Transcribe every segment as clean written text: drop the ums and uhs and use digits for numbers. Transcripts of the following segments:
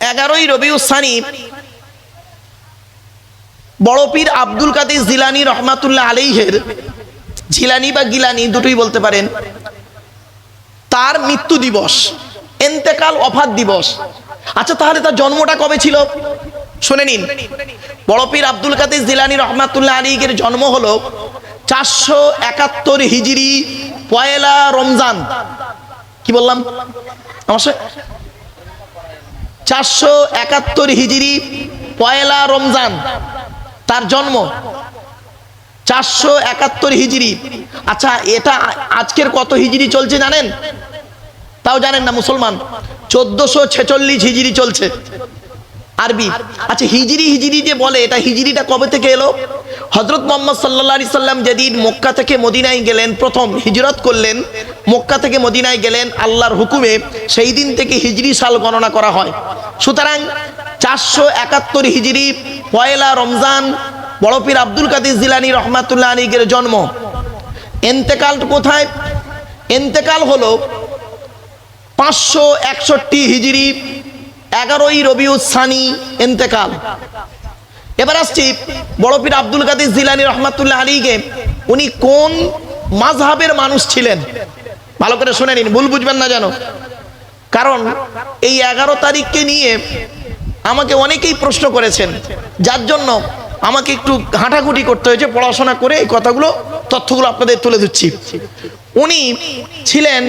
11ই রবিউল সানি বড় পীর আব্দুল কাদের জিলানী রহমাতুল্লাহ আলাইহির, জিলানী বা গিলানী দুটোই বলতে পারেন, তার মৃত্যু দিবস, ইন্তেকাল ওফাত দিবস। আচ্ছা, তাহলে তার জন্মটা কবে ছিল শুনে নিন। বড় পীর আব্দুল কাদের জিলানী রহমাতুল্লাহ আলাইহির জন্ম হলো 471 হিজরি পয়লা রমজান। কি বললাম? আমার 471 হিজরি পয়লা রমজান তার জন্ম, 471 হিজরি। আচ্ছা, এটা আজকের কত হিজরি চলছে জানেন? তাও জানেন না মুসলমান? 1446 হিজরি চলছে আরবি। আচ্ছা, হিজরি হিজরি যে বলে, এটা হিজরিটা কবে থেকে এলো? হযরত মুহাম্মদ সাল্লাল্লাহু আলাইহি সাল্লাম যেদিন মক্কা থেকে মদিনায় গেলেন, প্রথম হিজরত করলেন, মক্কা থেকে মদিনায় গেলেন আল্লাহর হুকুমে, সেই দিন থেকে হিজরি সাল গণনা করা হয়। সুতরাং 471 হিজরি পয়লা রমজান বড় পীর আব্দুল কাদের জিলানী রহমাতুল্লাহ আলাইহির জন্ম। ইন্তেকাল কোথায়? ইন্তেকাল হলো 561 হিজরি 11ই রবিউল সানি ইন্তেকাল। এবার আসছি বড় পীর আব্দুল কাদের জিলানী রহমাতুল্লাহ আলাইহি, উনি কোন মাযহাবের মানুষ ছিলেন? ভালো করে শুনে নিন, ভুল বুঝবেন না যেন। কারণ এই 11 তারিখকে নিয়ে আমাকে অনেকেই প্রশ্ন করেছেন, যার জন্য আমাকে একটু ঘাঁটাঘুটি করতে হয়েছে, পড়াশোনা করে এই কথাগুলো, তথ্যগুলো আপনাদের তুলে ধরছি। উনি ছিলেন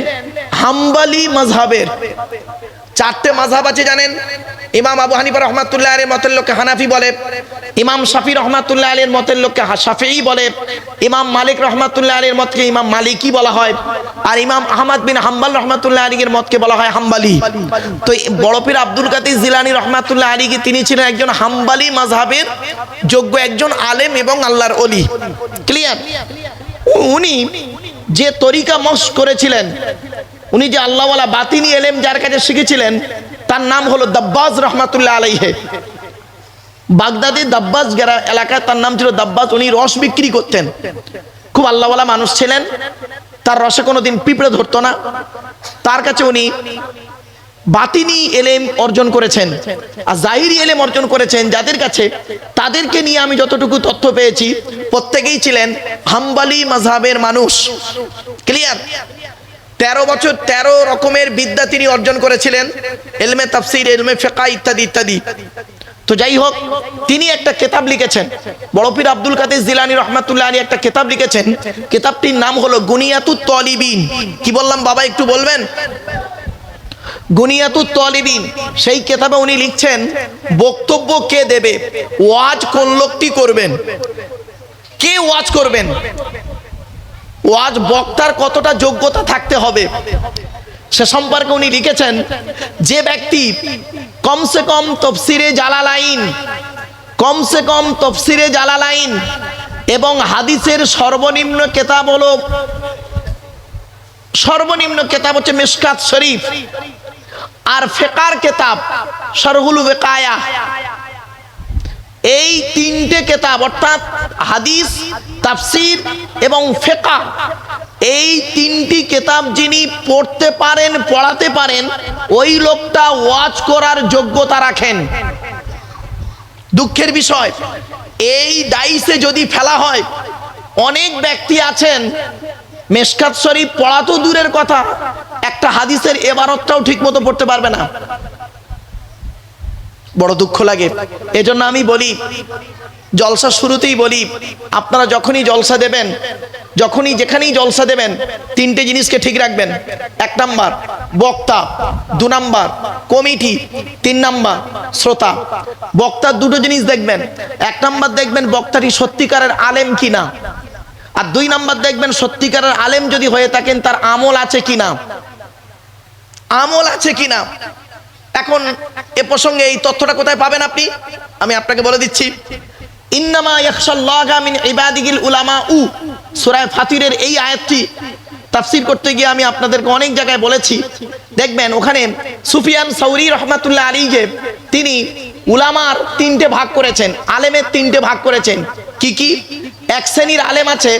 হাম্বলি মাযহাবের। 4টে মাযহাব আছে জানেন? ইমাম আবু হানিফা রহমাতুল্লাহ আলাইহির মতের লোককে হানাফি বলে, ইমাম শাফি রহমাতুল্লাহ আলাইহির মতের লোককে শাফিঈ বলে, ইমাম মালিক রহমাতুল্লাহ আলাইহির মতকে ইমাম মালিকি বলা হয়, আর ইমাম আহমদ বিন হাম্বল রহমাতুল্লাহ আলাইহির মতকে বলা হয় হাম্বলি। তো বড় পীর আব্দুল কাদের জিলানী রহমাতুল্লাহ আলাইহি তিনি ছিলেন একজন হাম্বলি মাযহাবের যোগ্য একজন আলেম এবং আল্লাহর ওলি। ক্লিয়ার? উনি যে তরিকা মশক করেছিলেন, উনি যে আল্লাহওয়ালা বাতিনি এলেম যার কাছে শিখেছিলেন, তার নাম হলো দাব্বাজ রহমাতুল্লাহ আলাইহি। বাগদাদের দাব্বাজ এলাকায় তার নাম ছিল দাব্বাজ। উনি রস বিক্রি করতেন, খুব আল্লাহওয়ালা মানুষ ছিলেন, তার রসে কোনোদিন পিঁপড়ে ধরতো না। তার কাছে উনি বাতিনি এলেম অর্জন করেছেন আর জাহিরি এলেম অর্জন করেছেন যাদের কাছে, তাদেরকে নিয়ে আমি যতটুকু তথ্য পেয়েছি প্রত্যেকেই ছিলেন হাম্বলি মাযহাবের মানুষ। ক্লিয়ার? 13 বছর 13 রকমের বিদ্যা তিনি অর্জন করেছিলেন, ইলমে তাফসীর, ইলমে ফিকহ ইত্যাদি ইত্যাদি। তো যাই হোক, তিনি একটা কিতাব লিখেছেন, বড় পীর আব্দুল কাদের জিলানী রহমাতুল্লাহ আলাইহি একটা কিতাব লিখেছেন। কিতাবটির নাম হলো গুনিয়াতুত তালিবিন। কি বললাম বাবা, একটু বলবেন? গুনিয়াতুত তালিবিন। সেই কিতাবে উনি লিখছেন বক্তব্য কে দেবে, ওয়াজ কোন লোকটি করবেন, কে ওয়াজ করবেন, ওয়াজ বক্তার কতটা যোগ্যতা থাকতে হবে, সে সম্পর্কে উনি লিখেছেন যে ব্যক্তি কমসে কম তাফসীরে জালালাইন, কমসে কম তাফসীরে জালালাইন এবং হাদিসের সর্বনিম্ন কিতাব হলো, সর্বনিম্ন কিতাব হচ্ছে মিশকাত শরীফ, আর ফিকহের কিতাব শরহুল ওয়াকায়া, এই 3টে কিতাব অর্থাৎ হাদিস, তাফসীর এবং ফিকহ, এই 3টি কিতাব যিনি পড়তে পারেন, পড়াতে পারেন, ওই লোকটা ওয়াজ করার যোগ্যতা রাখেন। দুঃখের বিষয়, এই ডাইসে যদি ফেলা হয়, অনেক ব্যক্তি আছেন মিশকাত শরীফ পড়া তো দূরের কথা, একটা হাদিসের ইবারতটাও ঠিকমতো পড়তে পারবে না। বড় দুঃখ লাগে। এজন্য আমি বলি, জলসা শুরুতেই বলি, আপনারা যখনই জলসা দেবেন, যখনই যেখানেই জলসা দেবেন, 3টে জিনিসকে ঠিক রাখবেন। 1 নাম্বার বক্তা, 2 নাম্বার কমিটি, 3 নাম্বার শ্রোতা। বক্তার 2টো জিনিস দেখবেন। 1 নাম্বার দেখবেন বক্তাটি সত্যিকারের আলেম কিনা, আর 2 নাম্বার দেখবেন সত্যিকারের আলেম যদি হয়ে থাকেন তার আমল আছে কিনা, আমল আছে কিনা। এখন এ প্রসঙ্গে এই তথ্যটা কোথায় পাবেন আপনি, আমি আপনাকে বলে দিচ্ছি। ইন্নামা ইয়াখশাল্লাহা মিন ইবাদিহিল উলামা, সূরা ফাতিরের এই আয়াতটি তাফসীর করতে গিয়ে আমি আপনাদেরকে অনেক জায়গায় বলেছি। দেখবেন ওখানে সুফিয়ান সাউরি রহমাতুল্লাহ আলাইহি তিনি উলামার 3টে ভাগ করেছেন, আলেমের 3টে ভাগ করেছেন। কি কি? এক শ্রেণীর আলেম আছে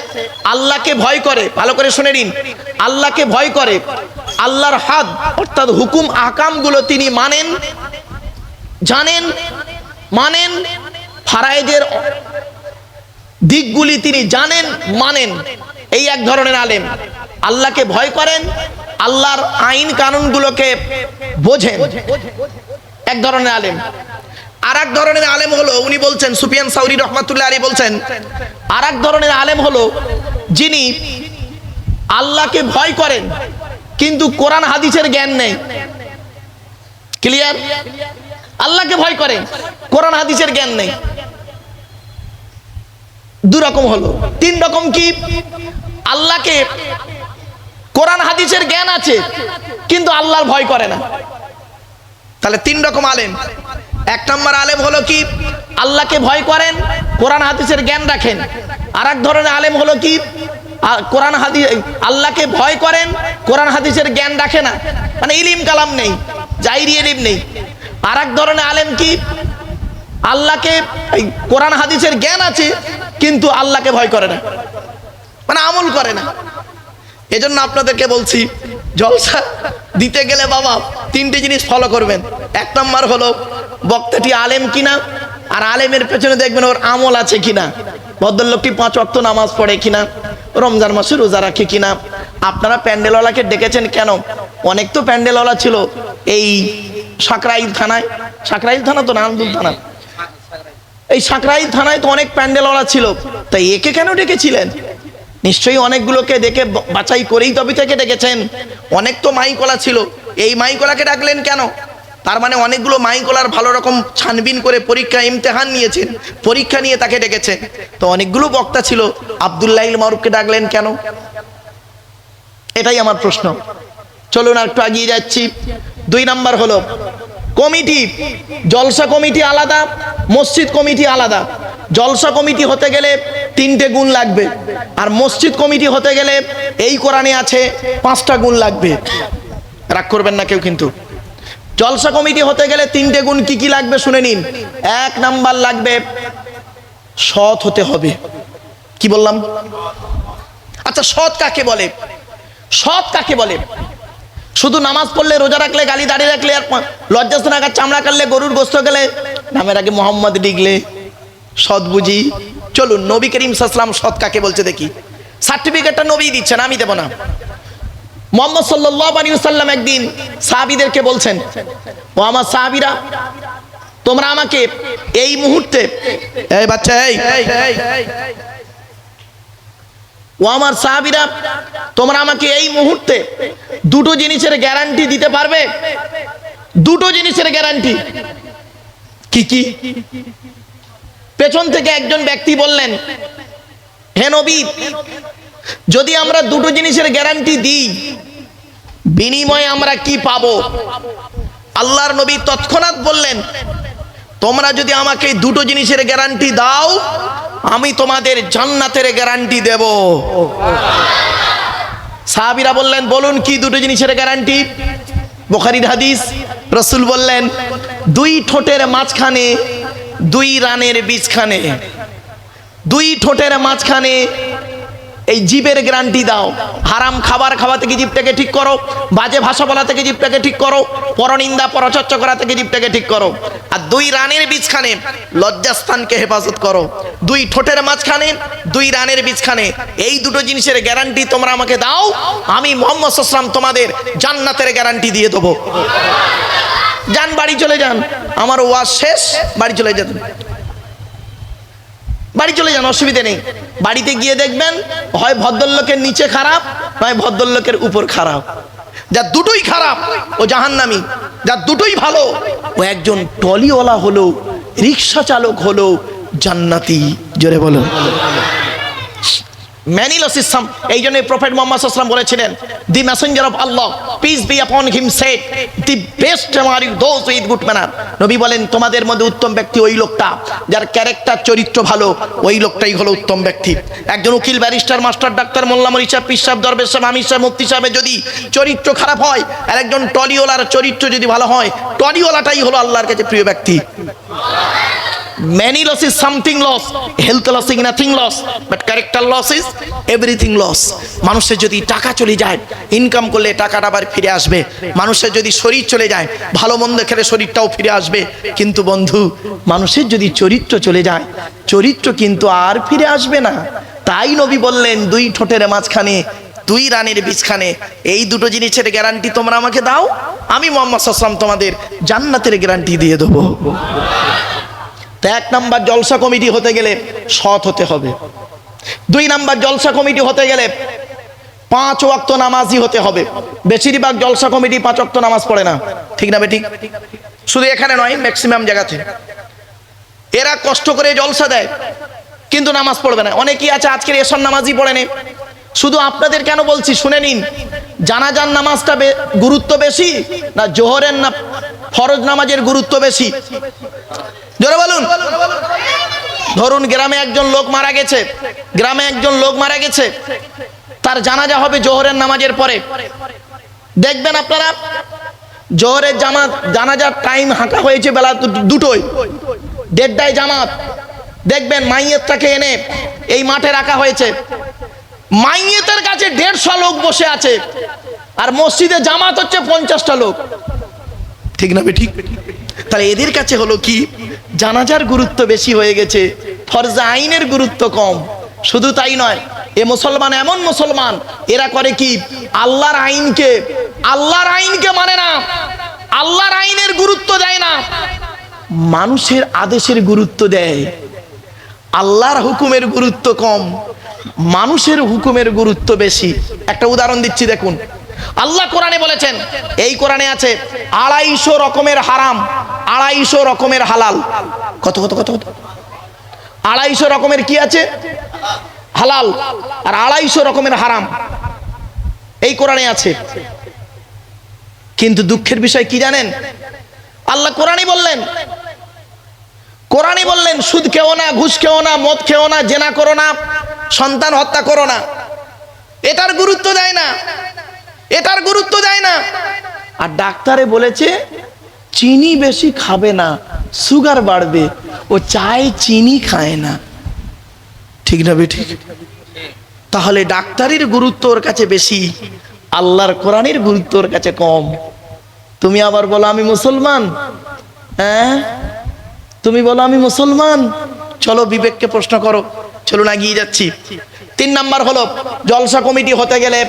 আল্লাহকে ভয় করে, ভালো করে শুনে নিন, আল্লাহকে ভয় করে, আল্লাহর হাদ অর্থাৎ হুকুম আহকামগুলো তিনি মানেন জানেন, মানেন, ফারায়েদের দিকগুলি তিনি জানেন, মানেন, এই এক ধরনের আলেম। আল্লাহকে ভয় করেন, আল্লাহর আইন কানুনগুলোকে বোঝেন, এক ধরনের আলেম। আর এক ধরনের আলেম হলো, উনি বলছেন, সুফিয়ান সাউরি রহমাতুল্লাহ আলাইহি বলছেন, আর এক ধরনের আলেম হলো যিনি আল্লাহকে ভয় করেন কিন্তু কোরআন হাদিসের জ্ঞান নেই। ক্লিয়ার? আল্লাহকে ভয় করেন, কোরআন হাদিসের জ্ঞান নেই। দুই রকম হলো। তিন রকম কি? আল্লাহকে কোরআন হাদিসের জ্ঞান আছে কিন্তু আল্লাহর ভয় করে না। তাহলে তিন রকম আলেম। এক নম্বর আলেম হলো কি? আল্লাহকে ভয় করেন, কোরআন হাদিসের জ্ঞান রাখেন। আর এক ধরনের আলেম হলো কি? কোরআন হাদিস, আল্লাহকে ভয় করেন, কোরআন হাদিসের জ্ঞান রাখে না, মানে ইলিম কালাম নেই, জাহিরি ইলিম নেই। আর এক ধরনের আলেম কি? আল্লাহকে, কোরআন হাদিসের জ্ঞান আছে কিন্তু আল্লাহকে ভয় করে না, মানে আমল করে না। এজন্য আপনাদেরকে বলছি, জলসা দিতে গেলে বাবা তিনটি জিনিস ফলো করবেন। এক নম্বর হলো বক্তাটি আলেম কিনা, আর আলেমের পেছনে দেখবেন ওর আমল আছে কিনা, ভদ্রলোকটি 5 ওয়াক্ত নামাজ পড়ে কিনা, রমজান মাসে রোজা রাখে কিনা। আপনারা প্যান্ডেলওয়ালাকে ডেকেছেন কেন? অনেক তো প্যান্ডেলওয়ালা ছিল এই সাকরাইল থানায়, সাকরাইল থানা তো না, আন্দুল থানা, এই সাকরাইল থানায় তো অনেক প্যান্ডেলওয়ালা ছিল, তাই একে কেন ডেকেছিলেন? নিশ্চয়ই অনেকগুলোকে দেখে বাছাই করেই তবে থেকে ডেকেছেন। অনেক তো মাইকলা ছিল, এই মাইকলাকে ডাকলেন কেন? তার মানে অনেকগুলো মাইকলার ভালো রকম ছানবিন করে পরীক্ষা ইমতেহান নিয়েছেন, পরীক্ষা নিয়ে তাকে ডেকেছেন। তো অনেকগুলো বক্তা ছিল, আব্দুল্লাহ মারুফকে ডাকলেন কেন? এটাই আমার প্রশ্ন। চলুন আর একটু এগিয়ে যাচ্ছি। 2 নাম্বার হলো কমিটি। জলসা কমিটি আলাদা, মসজিদ কমিটি আলাদা। জলসা কমিটি হতে গেলে 3টে গুণ লাগবে, আর মসজিদ কমিটি হতে গেলে এই কোরআনে আছে 5টা গুণ লাগবে। রাগ করবেন না কেউ কিন্তু। জলসা কমিটি হতে গেলে 3টে গুণ কি কি লাগবে শুনে নিন। 1 নাম্বার লাগবে সৎ হতে হবে। কি বললাম? আচ্ছা, সৎ কাকে বলে? সৎ কাকে বলে? শুধু নামাজ পড়লে, রোজা রাখলে, গালি দাড়ি রাখলে, আর লজ্জাস্থানাকার চামড়া কাটলে, গরুর গোস্ত গেলে, নামের আগে মোহাম্মদ লিখলে সৎ বুঝি? চলুন নবী করিম সাল্লাল্লাহু আলাইহি ওয়াসাল্লাম সৎ কাকে বলছে দেখি। সার্টিফিকেটটা নবী দিচ্ছেন, আমি দেব না। মুহাম্মদ সাল্লাল্লাহু আলাইহি ওয়াসাল্লাম একদিন সাহাবীদেরকে বলছেন, ও আমার সাহাবীরা, তোমরা আমাকে এই মুহূর্তে, এই বাচ্চা, ও আমার সাহাবীরা, তোমরা আমাকে এই মুহূর্তে 2টো জিনিসের গ্যারান্টি দিতে পারবে? 2টো জিনিসের গ্যারান্টি। কি কি? পেছন থেকে একজন ব্যক্তি বললেন, হে নবী, যদি আমরা 2টো জিনিসের গ্যারান্টি দিই, বিনিময়ে আমরা কি পাবো? আল্লাহর নবী তৎক্ষণাৎ বললেন, তোমরা যদি আমাকে 2টো জিনিসের গ্যারান্টি দাও, আমি তোমাদের জান্নাতের গ্যারান্টি দেব। সাহাবীরা বললেন, বলুন কি 2টো জিনিসের গ্যারান্টি? বুখারীর হাদিস। রাসূল বললেন, 2 ঠোঁটের মাঝখানে 2 রানের বীজখানে, 2 ঠোঁটের মাঝখানে এই জিভের গ্যারান্টি দাও। হারাম খাবার খাওয়া থেকে জিভটাকে ঠিক করো, বাজে ভাষা বলা থেকে জিভটাকে ঠিক করো, পরনিন্দা পরচর্চা করা থেকে জিভটাকে ঠিক করো। আর 2 রানের বীজখানে লজ্জাস্থানকে হেফাজত করো। 2 ঠোঁটের মাঝখানে 2 রানের বীজখানে, এই 2টো জিনিসের গ্যারান্টি তোমরা আমাকে দাও, আমি মুহাম্মদ সাল্লাল্লাহু আলাইহি ওয়াসাল্লাম তোমাদের জান্নাতের গ্যারান্টি দিয়ে দেবো। যান, বাড়ি চলে যান, আমার ওয়াজ শেষ, বাড়ি চলে যেতে, বাড়ি চলে যান, অসুবিধা নেই। বাড়িতে গিয়ে দেখবেন হয় ভদ্রলোকের নিচে খারাপ, নয় ভদ্রলোকের উপর খারাপ। যার দুটোই খারাপ ও জাহান্নামী, যার দুটোই ভালো ও একজন টলিওয়ালা হলো, রিক্সা চালক হলো জান্নাতি। জোরে বলো। Many system. এই জন্য প্রফেট মুহাম্মদ সাল্লাল্লাহু আলাইহি ওয়াসাল্লাম বলেছিলেন, দি Messenger of Allah, peace be আপন হিম, shed the best among those with good manner. নবী বলেন, তোমাদের মধ্যে উত্তম ব্যক্তি ওই লোকটা যার ক্যারেক্টার, চরিত্র ভালো, ওই লোকটাই হলো উত্তম ব্যক্তি। একজন উকিল, ব্যারিস্টার, মাস্টার, ডাক্তার, মোল্লা, মৌলভী সাহেব, পীর সাহেব, দরবেশ সাহেব, আমির সাহেব, মুফতি সাহেবের যদি চরিত্র খারাপ হয়, আর একজন টলিওয়ালার চরিত্র যদি ভালো হয়, টলিওয়ালাটাই হলো আল্লাহর কাছে প্রিয় ব্যক্তি। many loss is something loss, health loss is nothing loss, but character loss is everything loss. মানুষের যদি টাকা চলে যায়, ইনকাম করলে টাকাটা আবার ফিরে আসবে। মানুষের যদি শরীর চলে যায়, ভালো মন্দ খেলে শরীরটাও ফিরে আসবে। কিন্তু বন্ধু, মানুষের যদি চরিত্র চলে যায়, চরিত্র কিন্তু আর ফিরে আসবে না। তাই নবী বললেন, দুই ঠোঁটের মাঝখানে দুই রানের বীজখানে, এই দুটো জিনিসের গ্যারান্টি তোমরা আমাকে দাও, আমি মুহাম্মদ সাল্লাল্লাহু আলাইহি ওয়াসাল্লাম তোমাদের জান্নাতের গ্যারান্টি দিয়ে দেবো। তো 1 নাম্বার জলসা কমিটি হতে গেলে সৎ হতে হবে। 2 নাম্বার জলসা কমিটি হতে গেলে 5 ওয়াক্ত নামাজি হতে হবে। বেশিরভাগ জলসা কমিটি 5 ওয়াক্ত নামাজ পড়ে না, ঠিক না বেঠিক? শুধু এখানে নয়, ম্যাক্সিমাম জায়গাতে এরা কষ্ট করে জলসা দেয় কিন্তু নামাজ পড়বে না। অনেকেই আছে আজকের এশার নামাজই পড়ে না। শুধু আপনাদের কেন বলছি শুনে নিন, জানাজার নামাজটা গুরুত্ব বেশি না জোহরের না ফরজ নামাজের গুরুত্ব বেশি? জোরে বলুন। ধরুন গ্রামে একজন লোক মারা গেছে, তার জানাজা হবে জোহরের নামাজের পরে। দেখবেন আপনারা জোহরের জানাজার টাইম হাঁকা হয়েছে বেলা 2টোয়, 1:30টায় জামাত। দেখবেন মাইয়েতটাকে এনে এই মাঠে রাখা হয়েছে, মাইয়েতের কাছে 150 লোক বসে আছে, আর মসজিদে জামাত হচ্ছে 50টা লোক, ঠিক না ঠিক? তাহলে এদের কাছে হলো কি, জানাজার গুরুত্ব বেশি হয়ে গেছে, ফরজ আইনের গুরুত্ব কম। শুধু তাই নয়, এ মুসলমান এমন মুসলমান, এরা করে কি, আল্লাহর আইনকে মানে না, আল্লাহর আইনের গুরুত্ব দেয় না, মানুষের আদেশের গুরুত্ব দেয়। আল্লাহর হুকুমের গুরুত্ব কম, মানুষের হুকুমের গুরুত্ব বেশি। একটা উদাহরণ দিচ্ছি, দেখুন আল্লাহ কোরআনে বলেছেন, এই কোরআনে আছে 250 রকমের হারাম, 250 রকমের হালাল। কত 250 রকমের কি আছে? হালাল, আর 250 রকমের হারাম এই কোরআনে আছে। কিন্তু দুঃখের বিষয় কি জানেন? আল্লাহ কোরআনে বললেন সুদ খেও না, ঘুষ খেও না, মদ খেও না, জেনা করো না, সন্তান হত্যা করো না। এটার গুরুত্ব দেয় না। আর ডাক্তারে বলেছে চিনি বেশি খাবে না, সুগার বাড়বে, ও চায় চিনি খায় না, ঠিক না বেঠিক? তাহলে ডাক্তারের গুরুত্ব ওর কাছে বেশি, আল্লাহর কোরআনের গুরুত্ব ওর কাছে কম। তুমি আবার বলো আমি মুসলমান, হ্যাঁ তুমি বলো আমি মুসলমান। চলো বিবেককে প্রশ্ন করো, চলুন এগিয়ে যাচ্ছি। 3 নাম্বার হলো, জলসা কমিটি হতে গেলে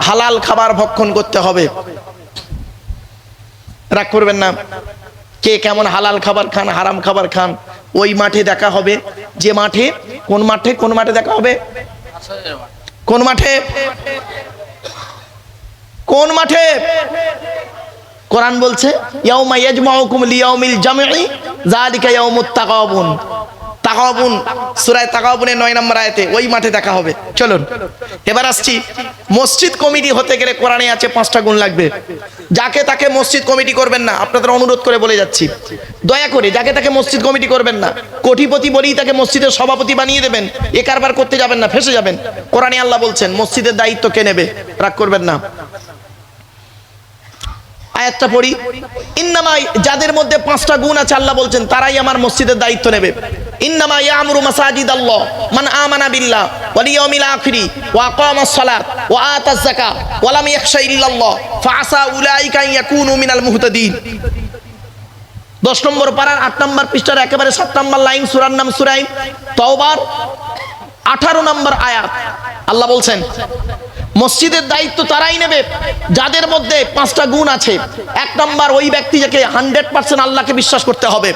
হালাল খাবার ভক্ষণ করতে হবে। রাগ করবেন না, কে কেমন হালাল খাবার খান হারাম খাবার খান ওই মাঠে দেখা হবে। যে মাঠে, কোন মাঠে দেখা হবে? কোন মাঠে? কোরআন বলছে ইয়াউমা ইয়াজমাউকুম লিয়াউমিল জামঈ যালিকা ইয়াউমুত তাগাবুন। তাগাবুন, সূরা তাগাবুনের 9 নম্বর আয়াতে ওই মাঠে দেখা হবে। চলুন এবার আসছি, মসজিদ কমিটি হতে গেলে কোরআনে আছে 5টা গুণ লাগবে। যাকে তাকে মসজিদ কমিটি করবেন না, আপনাদের অনুরোধ করে বলে যাচ্ছি, দয়া করে যাকে তাকে মসজিদ কমিটি করবেন না। কোটিপতি বলেই তাকে মসজিদের সভাপতি বানিয়ে দেবেন, এ কারবার করতে যাবেন না, ফেসে যাবেন। কোরআনে আল্লাহ বলছেন মসজিদের দায়িত্ব কে নেবে? রাগ করবেন না, আয়াতটা পড়ি। ইন্নামা, যাদের মধ্যে 5টা গুণ আছে আল্লাহ বলছেন তারাই আমার মসজিদের দায়িত্ব নেবে। ইন্নামা ইয়ামুরু মাসাজিদাল্লাহ মান আমানা বিল্লাহ ওয়াল ইয়াউমিল আখিরি ওয়া আকামাস সালাত ওয়া আতাজ যাকাত ওয়া লাম ইয়াখশা ইল্লাল্লাহ ফাআসা উলাইকা ইয়াকুনু মিনাল মুহতাদিন। 10 নম্বর পারার 8 নম্বর পৃষ্ঠার একেবারে 7 নম্বর লাইন, সূরার নাম সূরা তাওবার 18 নম্বর আয়াত। আল্লাহ বলছেন মসজিদের দায়িত্ব তারাই নেবে যাদের মধ্যে 5টা গুণ আছে। 1 নম্বর, ওই ব্যক্তি যাকে 100% আল্লাহকে বিশ্বাস করতে হবে।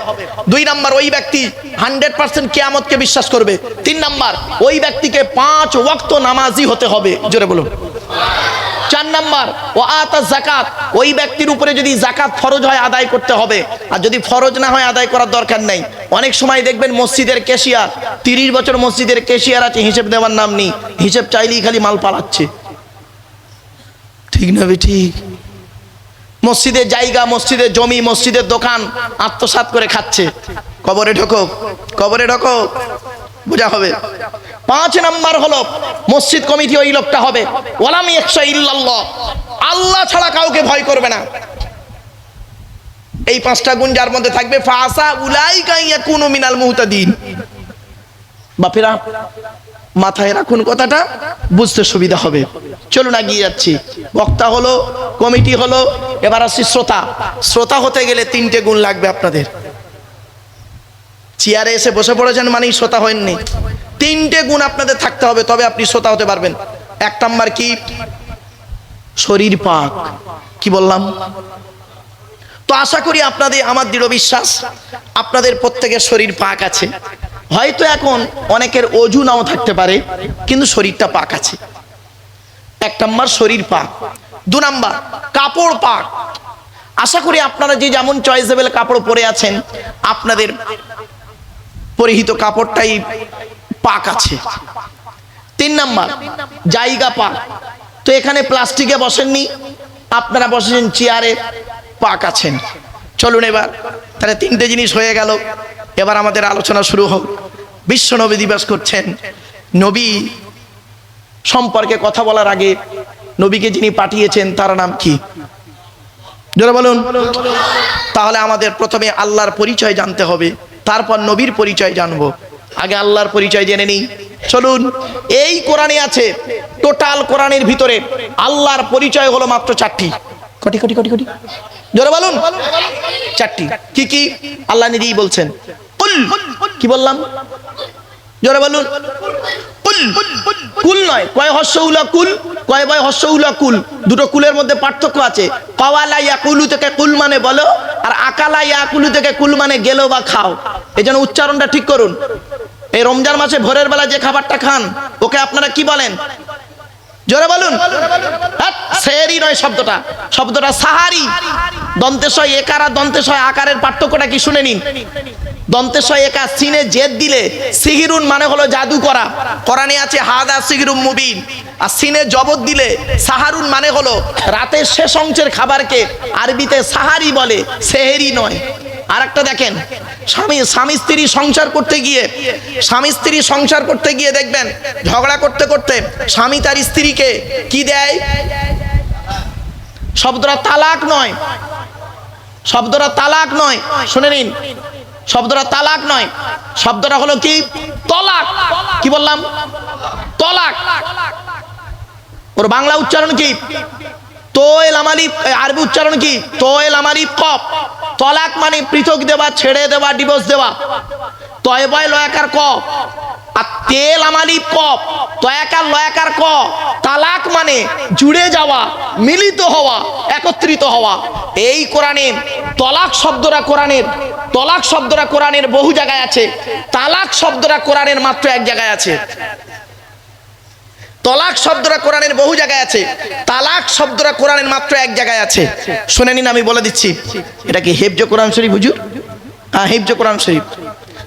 2 নম্বর, ওই ব্যক্তি 100% কিয়ামতকে বিশ্বাস করবে। 3 নম্বর, ওই ব্যক্তিকে 5 ওয়াক্ত নামাজি হতে হবে, জোরে বলুন। 4 নম্বর, ওয়া আতাজ যাকাত, ওই ব্যক্তির উপরে যদি যাকাত ফরজ হয় আদায় করতে হবে, আর যদি ফরজ না হয় আদায় করার দরকার নেই। অনেক সময় দেখবেন মসজিদের ক্যাশিয়ার, 30 বছর মসজিদের ক্যাশিয়ার আছে, হিসাব দেওয়ার নাম নেই, হিসাব চাইলেই খালি মাল পালাচ্ছে, ঠিক না ঠিক? মসজিদের জায়গা, মসজিদের জমি, মসজিদের দোকান আত্মসাৎ করে খাচ্ছে। কবরে ঢোকো, বোঝা হবে। 5 নম্বর হলো মসজিদ কমিটি ওই লোকটা হবে ওয়ালাম ইয়াখশা ইল্লাল্লাহ, আল্লাহ ছাড়া কাউকে ভয় করবে না। এই 5টা গুণ যার মধ্যে থাকবে ফাসা উলাইকা ইয়াকুনু মিনাল মুহতাদিন। বাপেরা মাথায় রাখুন, কথাটা বুঝতে সুবিধা হবে। চলুন এগিয়ে যাচ্ছি। বক্তা হলো, কমিটি হলো, এবার আসছি শ্রোতা। শ্রোতা হতে গেলে 3টে গুণ লাগবে আপনাদের। চেয়ারে এসে বসে পড়েছেন মানেই শ্রোতা হয়নি। 3টে গুণ আপনাদের থাকতে হবে, তবে আপনি শ্রোতা হতে পারবেন। 1 নাম্বার কি? শরীর পাক। কি বললাম? তো আশা করি আপনাদের, আমার দৃঢ় বিশ্বাস আপনাদের প্রত্যেকের শরীর পাক আছে। হয়তো এখন অনেকের অজু নাও থাকতে পারে, কিন্তু শরীরটা পাক আছে। 1 নাম্বার শরীর পাক। 2 নাম্বার কাপড় পাক। আশা করি আপনারা যে যেমন চয়েসেবল কাপড় পরে আছেন, আপনাদের পরিহিত কাপড়টাই পাক আছে। 3 নাম্বার জায়গা পাক। তো এখানে প্লাস্টিকে বসেননি, আপনারা বসেছেন চেয়ারে, পাক আছেন। চলুন এবার তাহলে 3টে জিনিস হয়ে গেল। এবার আমাদের আলোচনা শুরু হোক। বিশ্ব নবী দিবস করছেন। নবী সম্পর্কে কথা বলার আগে নবীকে যিনি পাঠিয়েছেন তার নাম কি? জোরে বলুন। তাহলে আমাদের প্রথমে আল্লাহর পরিচয় জানতে হবে, তারপর নবীর পরিচয় জানবো। আগে আল্লাহর পরিচয় জেনে নিই। চলুন। এই কোরআনে আছে, টোটাল কোরআনের ভিতরে আল্লাহর পরিচয় হলো মাত্র 4টি। কোটি কোটি কোটি কোটি জোরে বলুন। 4টি। কি কি? আল্লাহ নিজেই বলছেন। কুল। কি বললাম? জোরে বলুন। কুল। কুল নয়, কয় হস্য উলা কুল, কয় বয় হস্য উলা কুল। দুটো কুলের মধ্যে পার্থক্য আছে। কাওয়ালা ইয়াকুলু থেকে কুল মানে বলো, আর আকালা ইয়াকুলু থেকে কুল মানে গেলো বা খাও। এই জন্য উচ্চারণটা ঠিক করুন। এই রমজান মাসে ভোরের বেলা যে খাবারটা খান, ওকে আপনারা কি বলেন? জোরে বলুন। সেহরি নয় শব্দটা, শব্দটা সাহারি। দন্তেশয় একার আর দন্তেশয় আকারের পার্থক্যটা কি শুনে নিন। দন্তেশয় একা সিনে জেদ দিলে সিহিরুন মানে হলো জাদু করা, কোরআনে আছে হাদা সিহিরুম মুবিন। আর সিনে জবত দিলে সাহারুন মানে হলো রাতের শেষ অংশের খাবারকে আরবিতে সাহারি বলে, সেহেরি নয়। আর একটা দেখেন, স্বামী স্ত্রী সংসার করতে গিয়ে দেখবেন ঝগড়া করতে করতে স্বামী তার স্ত্রীকে কি দেয়? শব্দটা তালাক নয়, শব্দটা তালাক নয়, শুনে নিন। শব্দটা তালাক নয়, শব্দটা হলো কি? তলাক। কি বললাম? তলাক। ওর বাংলা উচ্চারণ কি? তোয়েল আমালি। আরবি উচ্চারণ কি? তোয়েল আমালি কপ। তলাক মানে পৃথক দেওয়া, ছেড়ে দেওয়া, ডিভোর্স দেওয়া। তয়বয় লয়াকার ক, আর তেল আমালি কপ, তয়াকার লয়াকার ক। তালাক মানে জুড়ে যাওয়া, মিলিত হওয়া, একত্রিত হওয়া। এই কোরআনে তলাক শব্দটা কোরআনের বহু জায়গায় আছে। তালাক শব্দটা কোরআনের মাত্র 1 জায়গায় আছে। তলাক শব্দটা কোরআনের বহু জায়গায় আছে, তালাক শব্দটা কোরআনের মাত্র 1 জায়গায় আছে। শুনে নিন, আমি বলে দিচ্ছি। এটা কি হেফজে কোরআন শরীফ হুজুর? হ্যাঁ, হেফজে কোরআন শরীফ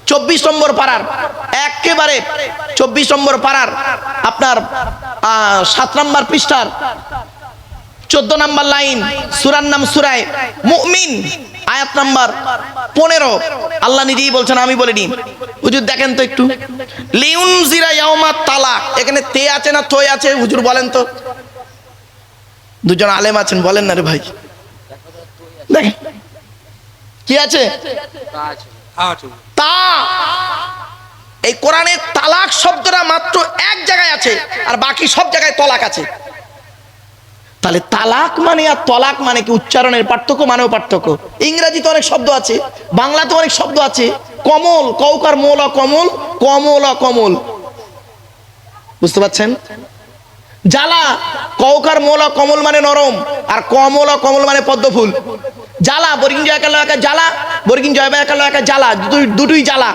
24 নম্বর পারার, একেবারে 24 নম্বর পারার আপনার 7 নম্বর পৃষ্ঠার 14 নম্বর লাইন, সূরার নাম সূরায়ে মুমিন, আয়াত নাম্বার 15। আল্লাহ নিজেই বলছেন, আমি বলিনি। হুজুর দেখেন তো একটু, লিউনজিরা ইয়াউমাত তালাক। এখানে তে আছে না তৈ আছে হুজুর বলেন তো? দুজন আলেম আছেন, বলেন না রে ভাই। দেখেন কি আছে? তা। এই কোরআনে তালাক শব্দটা মাত্র 1 জায়গায় আছে, আর বাকি সব জায়গায় তলাক আছে। তাহলে তালাক মানে আর তলাক মানে কি উচ্চারণের পার্থক্য, মানেও পার্থক্য। ইংরেজিতে অনেক শব্দ আছে, বাংলাতে অনেক শব্দ আছে। কমল, কৌকার মোল কমল, কমল কমল, বুঝতে পারছেন? জ্বালা, কৌকার মোল কমল মানে নরম, আর কমল কমল মানে পদ্ম ফুল। জ্বালা, বর্গিন জয় একা লয় একা জ্বালা, বর্গিন জয় বা একা লয় একা জ্বালা, দুটোই জ্বালা।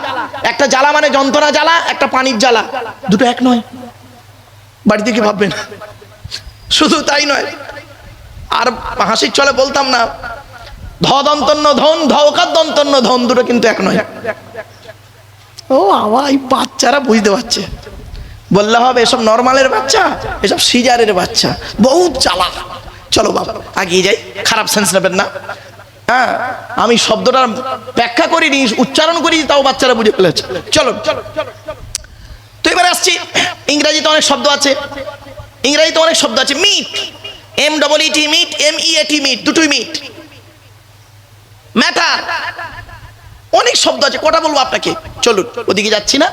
একটা জ্বালা মানে যন্ত্রণা জ্বালা, একটা পানির জ্বালা, দুটো এক নয়। বাড়িতে কি ভাববেন? শুধু তাই নয়, আর হাসির চলে বলতাম না, ধন্তন্য ধন, ধকার দন্তন্য ধন, দুটো কিন্তু এক নয়। ও আবার এই বাচ্চারা বুঝতে পারছে, বললে হবে এসব নরমালের বাচ্চা, এসব সিজারের বাচ্চা, বহুত চালাক। চলো বাবা আগিয়ে যাই, খারাপ সেন্স নেবেন না। হ্যাঁ, আমি শব্দটা ব্যাখ্যা করিনি, উচ্চারণ করি, তাও বাচ্চারা বুঝে ফেলেছে। চলো তো এবার আসছি, ইংরেজিতে অনেক শব্দ আছে। মিট, MEET, MEET, MEET, দুটোই মিট। ম্যাটার। অনেক শব্দ আছে, কটা বলবো আপনাকে? চলুন, ওদিকে যাচ্ছি না,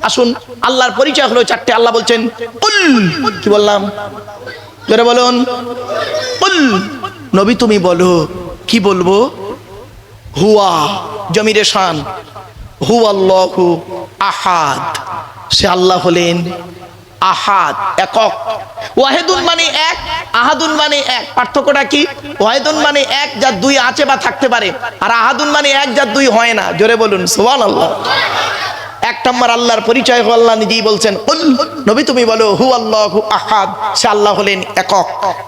আসুন। আল্লাহর পরিচয় হলো চারটে। আল্লাহ বলছেন কুল, কি বললাম? জোরে বলুন, কুল। নবী তুমি বলো, কি বলবো? হুয়া, জমিরে শান, হুয়াল্লাহু আহাদ, সে আল্লাহ হলেন আহাদ, একক। ওয়াহিদুন মানে এক, আহাদুন মানে এক। পার্থক্যটা কি? ওয়াহিদুন মানে এক, যার দুই আছে বা থাকতে পারে, আর আহাদুন মানে এক, যার দুই হয় না। জোরে বলুন সুবহানাল্লাহ। এক নম্বর আল্লাহর পরিচয় আল্লাহ নিজেই বলছেন কুল, নবী তুমি বলো হুয়াল্লাহু আহাদ, সে আল্লাহ হলেন একক।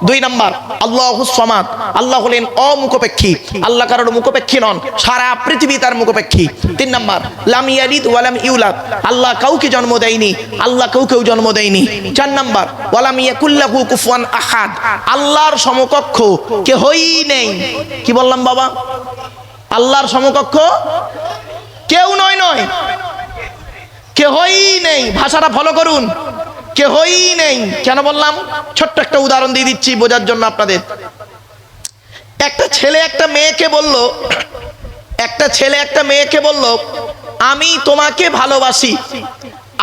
দুই নম্বর আল্লাহুস সামাদ, আল্লাহ হলেন অমুখপেক্ষী, আল্লাহ কারোর মুখপেক্ষী নন, সারা পৃথিবী তার মুখপেক্ষী। তিন নম্বর লাম ইয়ালিদ ওয়া লাম ইউলাদ, আল্লাহ কাউকে জন্ম দেয়নি, আল্লাহ কাউকেও জন্ম দেয়নি। চার নম্বর ওয়ালাম ইয়াকুল লাহু কুফুয়ান আহাদ, আল্লাহর সমকক্ষ কেউই নেই। কি বললাম বাবা? আল্লাহর সমকক্ষ কেউ নয়, কেহই নেই। ভাষাটা ফলো করুন, কেহই নেই। কেন বললাম? ছোট্ট একটা উদাহরণ দিয়ে দিচ্ছি বোঝার জন্য আপনাদের। একটা ছেলে একটা মেয়েকে বলল, একটা ছেলে একটা মেয়েকে বলল আমি তোমাকে ভালোবাসি।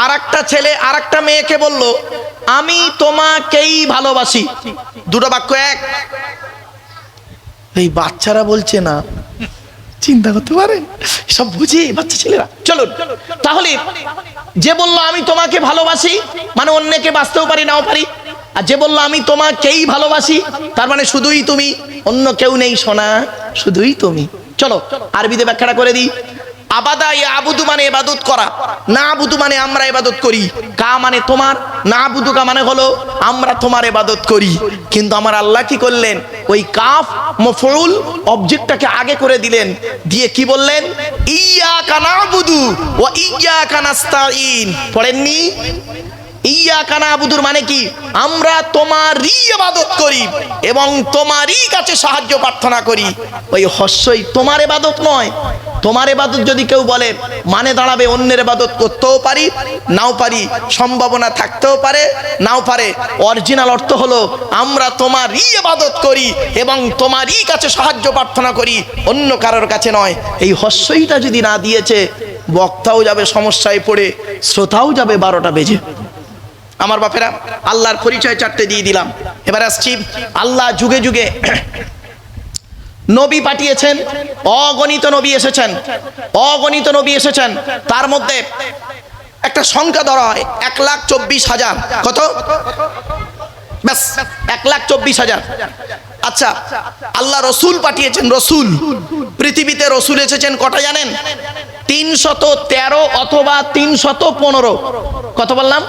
আর একটা ছেলে আর একটা মেয়েকে বলল আমি তোমাকেই ভালোবাসি। দুটো বাক্য এক। এই বাচ্চারা বলছে না, চিন্তা করতে পারেন, সব বুঝি বাচ্চা ছেলেরা। চলুন তাহলে, যে বললো আমি তোমাকে ভালোবাসি মানে অন্যকে বাঁচতেও পারি নাও পারি, আর যে বললো আমি তোমাকেই ভালোবাসি তার মানে শুধুই তুমি, অন্য কেউ নেই সোনা, শুধুই তুমি। চলো আরবিতে ব্যাখ্যাটা করে দিই। আবাদা ইয়া আবুদু মানে ইবাদত করা, না আবুদু মানে আমরা ইবাদত করি, কা মানে তোমার, না আবুদু কা মানে হলো আমরা তোমার ইবাদত করি। কিন্তু আমার আল্লাহ কি করলেন? ওই কাফ মফউল অবজেক্টটাকে আগে করে দিলেন, দিয়ে কি বললেন? ইয়্যাকা না'বুদু ওয়া ইয়্যাকা নাস্তাঈন। পড়েননি? ইয়্যাকা না'বুদুর মানে কি? আমরা তোমারই ইবাদত করি এবং তোমারই কাছে সাহায্য প্রার্থনা করি। ওই হস্যই তোমার ইবাদত নয়। তোমার ইবাদত যদি কেউ বলে মানে দাঁড়াবে অন্যের ইবাদত করতেও পারি নাও পারি, সম্ভাবনা থাকতেও পারে নাও পারে। অরিজিনাল অর্থ হলো আমরা তোমারই ইবাদত করি এবং তোমারই কাছে সাহায্য প্রার্থনা করি, অন্য কারোর কাছে নয়। এই হস্যইটা যদি না দিয়েছে, বক্তাও যাবে সমস্যায় পড়ে, শ্রোতাও যাবে 12টা বেজে। আমার বাপেরা, আল্লাহর পরিচয় চারটে দিয়ে দিলাম। এবার আসছি, আল্লাহ যুগে যুগে নবী পাঠিয়েছেন, অগণিত নবী এসেছেন, অগণিত নবী এসেছেন। তার মধ্যে একটা সংখ্যা ধরা হয় 1,24,000। কত? ব্যাস 1,24,000। আচ্ছা, আল্লাহ রসুল পাঠিয়েছেন, রসুল। পৃথিবীতে রসুল এসেছেন কটা জানেন? 313 অথবা 315। কত বললাম?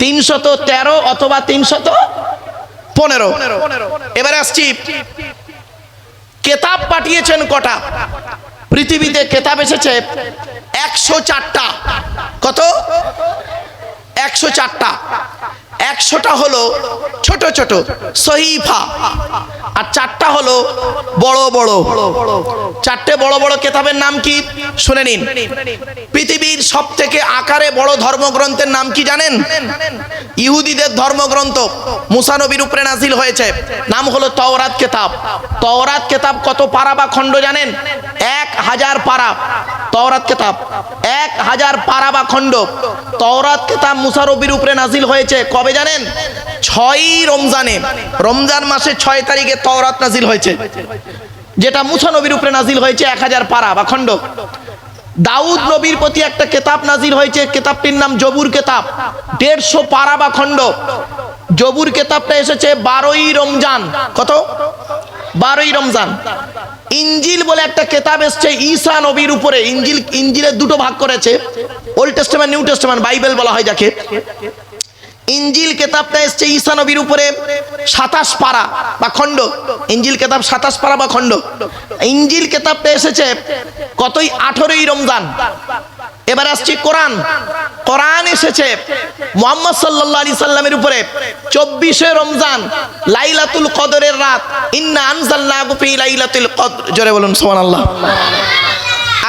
313 অথবা 315। এবারে আসছি, কেতাব পাঠিয়েছেন কটা? পৃথিবীতে কেতাব এসেছে 104টা। কত? 104টা। 100টা হলো ছোট ছোট সহিফা, আর 4টা হলো বড় বড়। 4টে বড় বড় কেতাবের নাম কি শুনে নিন। পৃথিবীর সব থেকে আকারে বড় ধর্মগ্রন্থের নাম কি জানেন? ইহুদিদের ধর্মগ্রন্থ মুসা নবীর উপরে নাজিল হয়েছে, নাম হলো তাওরাত কেতাব। তাওরাত কেতাব কত পারা বা খণ্ড জানেন? 1000 পারা। তাওরাত কেতাব 1000 পারা বা খণ্ড। তাওরাত কেতাব মুসা নবীর উপরে নাজিল হয়েছে কবে জানেন? 6ই রমজানে। রমজান মাসের 6 তারিখে তাওরাত নাজিল হয়েছে, যেটা মুসা নবীর উপরে নাজিল হয়েছে 1000 পারা বা খণ্ড। দাউদ নবীর প্রতি একটা কেতাব নাজিল হয়েছে, কেতাবটির নাম জবুর কেতাব, 150 পারা বা খণ্ড। জবুর কেতাবটা এসেছে 12ই রমজান। কত? 12ই রমজান। ইঞ্জিল বলে একটা কেতাব এসেছে ঈসা নবীর উপরে। ইঞ্জিলের দুটো ভাগ করেছে, old testament, new testament, Bible বলা হয় যাকে। ইঞ্জিল কেতাবটা এসেছে ঈসা নবীর উপরে 27 পারা বা খণ্ড। ইঞ্জিল কেতাব 27 পারা বা খণ্ড। ইঞ্জিল কেতাবটা এসেছে কতই? 18ই রমজান। এবার আসছি কোরআন। কোরআন এসেছে মুহাম্মদ সাল্লাল্লাহু আলাইহি সাল্লামের উপরে 24শে রমজান, লাইলাতুল কদরের রাত। ইন্না আনজালনাহু ফি লাইলাতুল কদর। জোরে বলুন সুবহানাল্লাহ।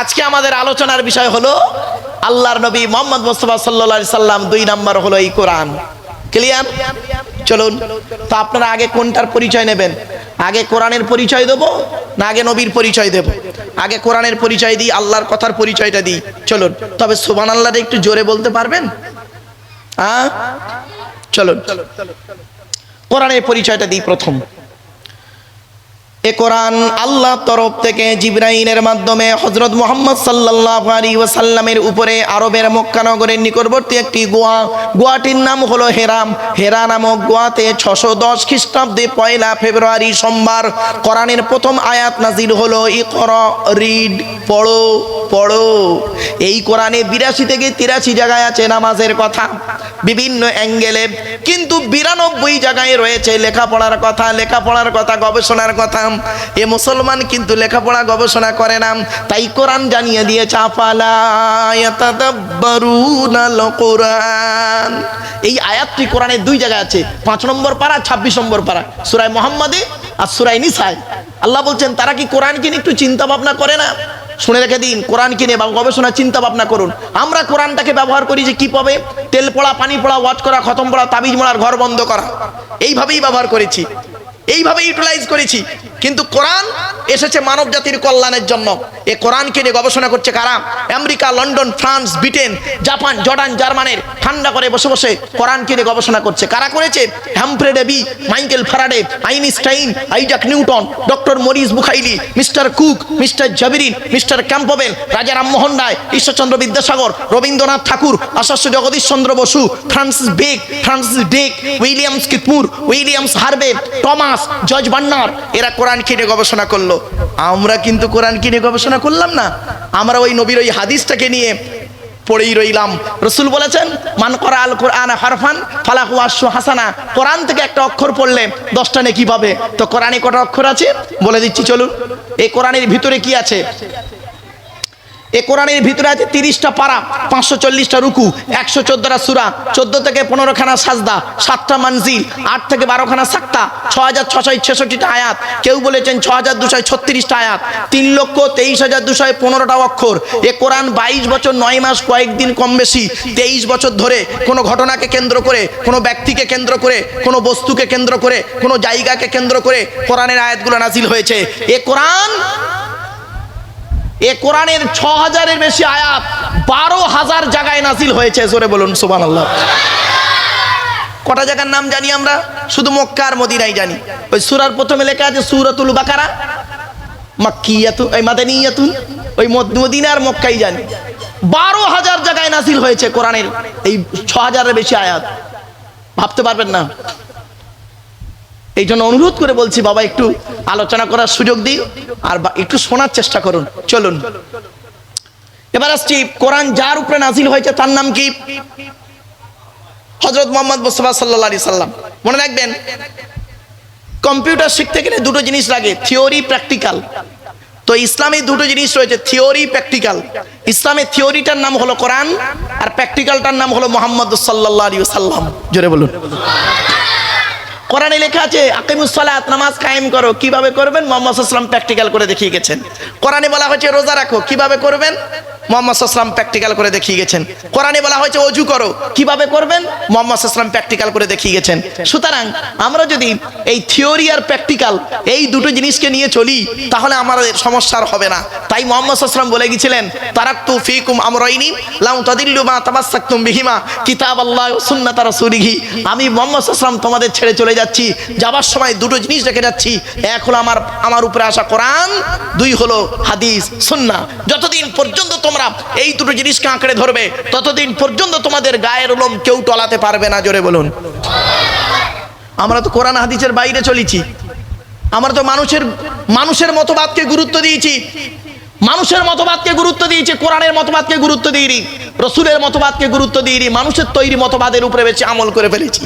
আজকে আমাদের আলোচনার বিষয় হলো আল্লাহর নবী মুহাম্মদ মুস্তাফা সাল্লাল্লাহু আলাইহি সাল্লাম। 2 নাম্বার হলো এই কোরআন। ক্লিয়ার? চলুন তো, আপনারা আগে কোনটার পরিচয় নেবেন? আগে কোরআনের পরিচয় দেবো না আগে নবীর পরিচয় দেব? আগে কোরআনের পরিচয় দিই, আল্লাহর কথার পরিচয়টা দিই। চলুন, তবে সুবহানাল্লাহটা একটু জোরে বলতে পারবেন? চলুন কোরআনের পরিচয়টা দিই। প্রথম, এ কোরআন আল্লাহর তরফ থেকে জিবরাইলের মাধ্যমে হযরত মুহাম্মদ সাল্লাল্লাহু আলাইহি ওয়াসাল্লামের উপরে আরবের মক্কা নগরের নিকটবর্তী একটি গোয়াটির নাম হলো হেরাম। হেরা নামক গোয়াতে 610 খ্রিস্টাব্দে 1 ফেব্রুয়ারি সোমবার কোরআনের প্রথম আয়াত নাজিল হলো, ইকরা, রিড, পড়ো পড়ো। এই কোরআনে 82 থেকে 83 জায়গায় আছে নামাজের কথা বিভিন্ন অ্যাঙ্গেলে, কিন্তু 92 জায়গায় রয়েছে লেখাপড়ার কথা, গবেষণার কথা। এ মুসলমান কিন্তু লেখাপড়া গবেষণা করে না, তাই কোরআন জানিয়ে দিয়েছে আফালা ইয়াতাদাব্বারুনাল কোরআন। এই আয়াতটি কোরআনের 2 জায়গায় আছে, 5 নম্বর পারা 26 নম্বর পারা, সূরা মুহাম্মাদে আর সূরা নিসায়। আল্লাহ বলছেন তারা কি কোরআনকে নিয়ে একটু চিন্তা ভাবনা করে না? শুনে রেখে দিন, কোরআনকে নিয়ে গবেষণা চিন্তা ভাবনা করুন। আমরা কোরআনটাকে ব্যবহার করি যে কি পাবে, তেল পড়া, পানি পড়া, ওয়াজ করা, খতম পড়া, তাবিজ মোড়ার, ঘর বন্ধ করা, এইভাবেই ব্যবহার করেছি, এইভাবে ইউটিলাইজ করেছি। কিন্তু কোরআন এসেছে মানব জাতির কল্যাণের জন্য। এ কোরআনকে নিয়ে গবেষণা করছে কারা? America, London, France, Britain, Japan, Jordan, জার্মানের ঠান্ডা করে বসে বসে কোরআনকে নিয়ে গবেষণা করছে। কারা করেছে? Humphry Davy, Michael Faraday, Einstein, Isaac Newton, doctor Maurice Bucaille, mister Cook, mister জাবিরিন, mister Campbell, Raja Rammohan Roy, Ishwarchandra Vidyasagar, Rabindranath Tagore, Acharya Jagadish Chandra Bose, Francis Drake, Williams Keith Moore, Williams Harvey, Thomas, George Bernard, এরা কোরআনকে নিয়ে গবেষণা করলো। আমরা কিন্তু কোরআনকে নিয়ে গবেষণা করলাম না, আমরা ওই নবীর ওই হাদিসটাকে নিয়ে পড়েই রইলাম। রাসূল বলেছেন, মান করা আল কোরআন হারফান ফালাহু আশরু হাসানা, কোরআন থেকে একটা অক্ষর পড়লে 10টা নেকি পাবে। তো কোরআনে কটা অক্ষর আছে বলে দিচ্ছি, চলুন। এই কোরআনের ভিতরে কি আছে? এ কোরআনের ভিতরে আছে 30টা পারা, 540টা রুকু, 114টা সূরা, 14 থেকে 15খানা সাজদা, 7টা মানজিল, 8 থেকে 12খানা সাক্তা, 6666টা আয়াত, কেউ বলেছেন 6236টা আয়াত, 3,23,215টা অক্ষর। এ কোরআন 22 বছর 9 মাস কয়েকদিন কম বেশি 23 বছর ধরে কোনো ঘটনাকে কেন্দ্র করে, কোনো ব্যক্তিকে কেন্দ্র করে, কোনো বস্তুকে কেন্দ্র করে, কোনো জায়গাকে কেন্দ্র করে কোরআনের আয়াতগুলো নাজিল হয়েছে। এ কোরআনের 6000-এর বেশি আয়াত 12,000 জায়গায় নাজিল হয়েছে। জোরে বলুন সুবহানাল্লাহ। কটা জায়গার নাম জানি আমরা? শুধু মক্কা আর মদিনাই জানি। ওই সূরার প্রথমে লেখা আছে সূরাতুল বাকারা, মাক্কিয়াতুন, এই মাদানিয়াতুন, ওই মদিনা আর মক্কাই জানি। 12,000 জায়গায় নাজিল হয়েছে কোরআনের এই 6000-এর বেশি আয়াত। ভাবতে পারবেন না। এই জন্য অনুরোধ করে বলছি, বাবা একটু আলোচনা করার সুযোগ দিন আর একটু শোনার চেষ্টা করুন। চলুন এবার আসছি, কোরআন যার উপরে নাজিল হয়েছে তার নাম কি? হযরত মুহাম্মদ মুস্তাফা সাল্লাল্লাহু আলাইহি সাল্লাম। মনে রাখবেন, কম্পিউটার শিখতে গেলে 2টো জিনিস লাগে, থিওরি, প্র্যাকটিক্যাল। তো ইসলামে 2টো জিনিস রয়েছে, থিওরি, প্র্যাকটিক্যাল। ইসলামের থিওরিটার নাম হলো কোরআন, আর প্র্যাকটিক্যালটার নাম হলো মুহাম্মদ সাল্লাল্লাহু আলাইহি সাল্লাম। জোরে বলুন। কোরআনে লেখা আছে আকিমুস সালাত, নামাজ কায়েম করো। কিভাবে করবেন? মুহাম্মদ সাল্লাল্লাহু আলাইহি ওয়াসাল্লাম প্র্যাকটিক্যাল করে দেখিয়ে গেছেন। কোরআনে বলা হয়েছে রোজা রাখো, কিভাবে করবেন? মুহাম্মদ সাল্লাল্লাহু আলাইহি ওয়াসাল্লাম প্র্যাকটিক্যাল করে দেখিয়ে গেছেন। কোরআনে বলা হয়েছে ওযু করো, কিভাবে করবেন? মুহাম্মদ সাল্লাল্লাহু আলাইহি ওয়াসাল্লাম প্র্যাকটিক্যাল করে দেখিয়ে গেছেন। সুতরাং আমরা যদি এই থিওরি আর প্র্যাকটিক্যাল এই 2টো জিনিসকে নিয়ে চলি তাহলে আমাদের সমস্যা হবে না। তাই মুহাম্মদ সাল্লাল্লাহু আলাইহি ওয়াসাল্লাম বলে গিয়েছিলেন, তারাকতু ফীকুম আমরাইনি লাম তাদিল্লু মা তামাসসাকতুম বিহিমা কিতাবাল্লাহি ওয়া সুন্নাত রাসূলিহি। আমি মুহাম্মদ সাল্লাল্লাহু আলাইহি ওয়াসাল্লাম তোমাদের ছেড়ে চলে যাচ্ছি, যাবার সময় 2টো জিনিস রেখে যাচ্ছি। এক হলো আমার উপরে আসা কোরআন, 2 হলো হাদিস সুন্নাহ। যতদিন পর্যন্ত তোমরা এই 2টো জিনিসকে আঁকড়ে ধরবে ততদিন পর্যন্ত তোমাদের গায়ের লোম কেউ টলাতে পারবে না। জোরে বলুন। আমরা তো কোরআন হাদিসের বাইরে চলেছি, আমরা তো মানুষের মতবাদকে গুরুত্ব দিয়েছি, কোরআনের মতবাদকে গুরুত্ব দিইনি, রাসূলের মতবাদকে গুরুত্ব দিইনি, মানুষের তৈরি মতবাদের উপরে বেশি আমল করে ফেলেছি।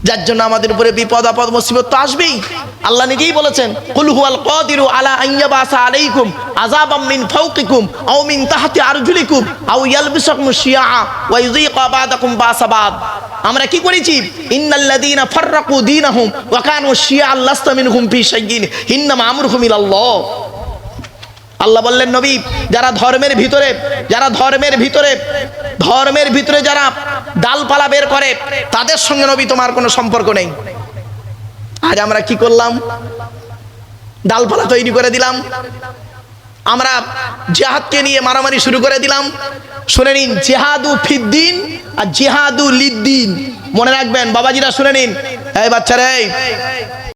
যার জন্য আমাদের উপরে বিপদ আপদ মুসিবত তো আসবেই। আল্লাহ নিজেই বলেছেন, কুল হুয়াল কাদিরু আলা আইয়াবাসা আলাইকুম আযাবাম মিন ফাওকিকুম আও মিন তাহতি আরজুলিকুম আও ইয়ালবিসাকুম শিয়া ওয়া ইযীকা বাদাকুম বাসাবাদ। আমরা কি করেছি? ইন্নাল্লাযীনা ফাররাকু দীনাহুম ওয়া কানু শিয়া লাস্তা মিনহুম ফি শাইইন ইন্নামা আমরুহুম ইলাল্লাহ। আল্লাহ বললেন, নবী, যারা ধর্মের ভিতরে যারা ডালপালা বের করে তাদের সঙ্গে নবী তোমার কোনো সম্পর্ক নেই। আজ আমরা কি করলাম? ডালপালা তৈরি করে দিলাম, আমরা জিহাদকে নিয়ে মারামারি শুরু করে দিলাম। শুনে নিন, জিহাদু ফিদ্দিন আর জিহাদু লিদ্দিন, মনে রাখবেন বাবাজিরা, শুনে নিন। এই বাচ্চারা,